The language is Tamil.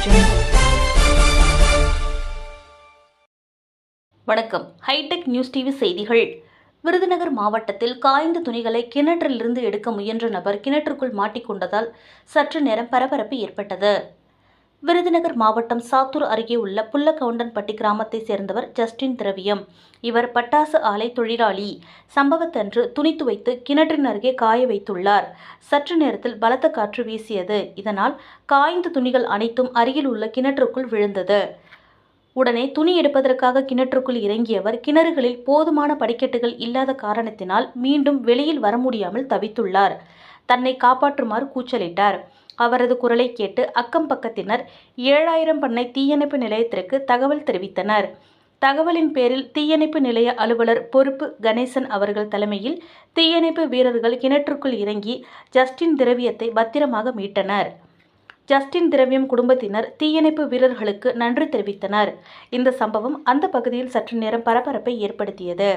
வாட்சிங். வணக்கம். ஹைடெக் நியூஸ் டிவி செய்திகள். விருதுநகர் மாவட்டத்தில் காய்ந்த துணிகளை கிணற்றிலிருந்து எடுக்க முயன்ற நபர் கிணற்றுக்குள் மாட்டிக்கொண்டதால் சற்று நேரம் பரபரப்பு ஏற்பட்டது. விருதுநகர் மாவட்டம் சாத்தூர் அருகே உள்ள புல்லகவுண்டன்பட்டி கிராமத்தை சேர்ந்தவர் ஜஸ்டின் திரவியம். இவர் பட்டாசு ஆலை தொழிலாளி. சம்பவத்தன்று துணி துவைத்து கிணற்றின் அருகே காய வைத்துள்ளார். சற்று நேரத்தில் பலத்த காற்று வீசியது. இதனால் காய்ந்த துணிகள் அனைத்தும் அருகில் உள்ள கிணற்றுக்குள் விழுந்தது. உடனே துணி எடுப்பதற்காக கிணற்றுக்குள் இறங்கியவர் கிணறுகளில் போதுமான படிக்கட்டுகள் இல்லாத காரணத்தினால் மீண்டும் வெளியில் வர முடியாமல் தவித்துள்ளார். தன்னை காப்பாற்றுமாறு கூச்சலிட்டார். அவரது குரலை கேட்டு அக்கம் பக்கத்தினர் 7000 பண்ணை தீயணைப்பு நிலையத்திற்கு தகவல் தெரிவித்தனர். தகவலின் பேரில் தீயணைப்பு நிலைய அலுவலர் பொறுப்பு கணேசன் அவர்கள் தலைமையில் தீயணைப்பு வீரர்கள் கிணற்றுக்குள் இறங்கி ஜஸ்டின் திரவியத்தை பத்திரமாக மீட்டனர். ஜஸ்டின் திரவியம் குடும்பத்தினர் தீயணைப்பு வீரர்களுக்கு நன்றி தெரிவித்தனர். இந்த சம்பவம் அந்த பகுதியில் சற்று நேரம் பரபரப்பை ஏற்படுத்தியது.